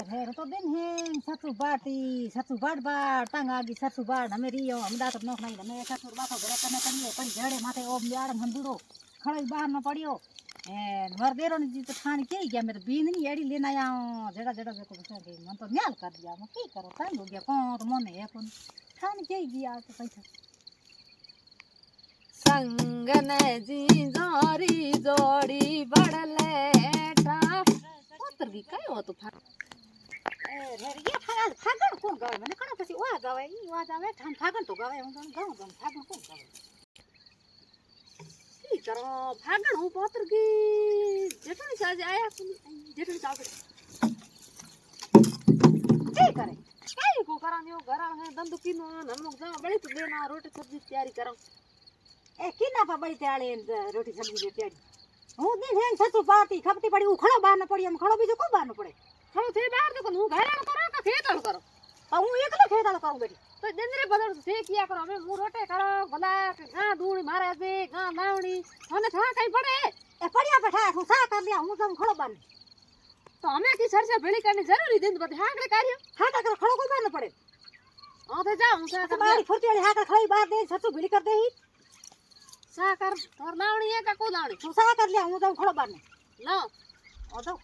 हेर तो दिन है सतु बाट टांगागी सतु बाट हमें रियो हम दात नोख नहीं हमें सतु बातो घरे कने करिए पण जड़े माथे ओ ब्याड़ हंदुड़ो खड़े बाहर न पड़ियो ए मर देरो ने जी तो खान के गया मेरे बीन नहीं एड़ी लेना आया जड़ा जड़ा देखो बता के मन तो न्याल कर दिया मैं की करो टाइम हो गया कौन तो मन है कौन खान के गया तो पैसा संगन जी जोरी जोड़ी बड़ले टा उतर गई काय हो तो ये फागण कोण गावे મને કણો પછી વા ગાવે ઈ વા ગાવે ઠામ फागण तो गावे હું ગાઉં ગાઉં फागण कोण गावे की करो फागण हूं पोतर की जेठणी साज आया जेठणी साज की करे काय को करानियो घरा है दंदुकी नो हम लोग जा बड़ी तो लेना रोटी सब्जी तैयारी करो ए किना पा बड़ी त्याळे रोटी सब्जी दे त्याड़ी હું दिन है सतु पाती खपती पड़ी उखड़ो बार न पड़ी हम खड़ो बीजो को बार न पड़े हम थे बाहर देखो हूं घरा करो का खेतल करो तो हूं एकला खेताल करूं बेटी तो जंदरे बदल से किया करो हमें मु रोटे करो भला गा दूणी मारे से गा लावणी हने था कई पड़े ए पड़िया बैठा हूं सा कर लिया हूं तुम खड़ो बार तो हमें की सरसे भेली करनी जरूरी दिन बद हाकड़े कार्य हा का कर खड़ो को बार न पड़े हां तो जा हूं सा कर तुम्हारी फुर्ती वाली हा का खड़ी बार दे सतु भिड़ी कर दे ही सा कर और लावणी है का को लावणी हूं सा कर लिया हूं तुम खड़ो बार लो ओ तो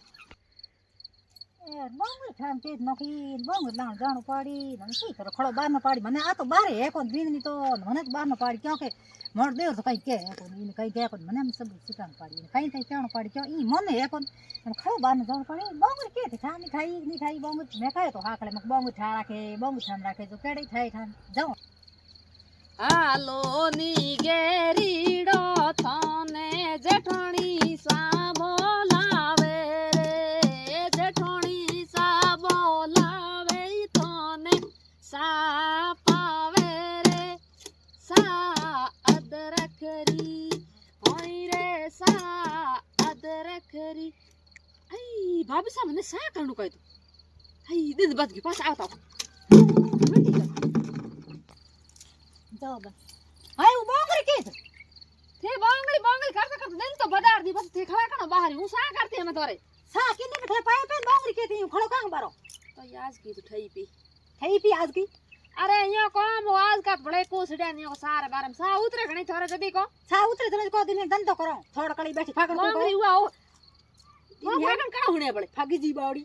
ए बांग ठाम ते नखी बांग लाण जाणो पाड़ी મને की करो खड़ो बार न पाड़ी મને आ तो बारे है कोन दिन नी तो મને बार न पाड़ी क्यों के मोर देव तो कई के है कोन इन कई के कोन મને हम सब सिकान पाड़ी कई कई जाणो पाड़ी क्यों ई मन है कोन हम खड़ो बार न जाणो पाड़ी बांग के थे छा नहीं खाई बांग मैं कहे तो हाकले मक बांग ठा राखे बांग छान राखे तो केड़े थाई ठान जाओ हालो नी गेरीडो थाने जेठणी सा बोलावे रे जेठणी सा बोलावे थाने सा पावे रे सा अदरकरी होई रे सा अदरकरी आई भाभी सा मने सा करनु कई तो आई दिन बाद के पास आवता जाओ बस हाय वो बांग के थे बांगली करता करता दिन तो बदार दी बस थे खड़ा कनो बाहर हूं सा करती है मैं तोरे सा किने बैठे पाए पे बांग के थी खड़ो कांग बारो तो आज की तो ठई पी आज की अरे यो काम आज का बड़े कोसड़े ने सारे बारे में सा उतरे घणी थोरे जदी को सा उतरे तो को दिन धंधो करो थोड़ा कड़ी बैठी फागण को बांगली हुआ हो वो फागण कड़ा हुने बड़े फागी जी बावड़ी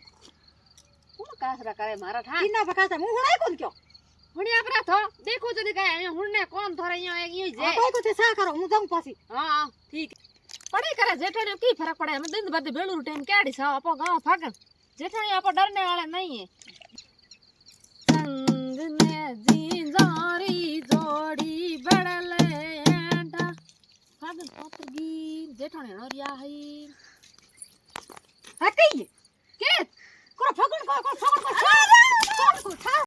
कौन कासरा करे मारा ठा किना पकाता मु हुणाई कोन क्यों हुनिया परा थो देखो जदी गए हुने कौन थोरे यो एक यो जे कोई को ते सा करो हूं जाऊं पासी हां ठीक पढ़े करे जेठने की फर्क पड़े हम दिन बाद बेलू टाइम केड़ी सा अपो गांव फागण जेठनी अपो डरने वाले नहीं है संग ने जी जोरी जोड़ी बड़ले एंटा फागण पोतगी जेठने नरिया है हटी के को फागण को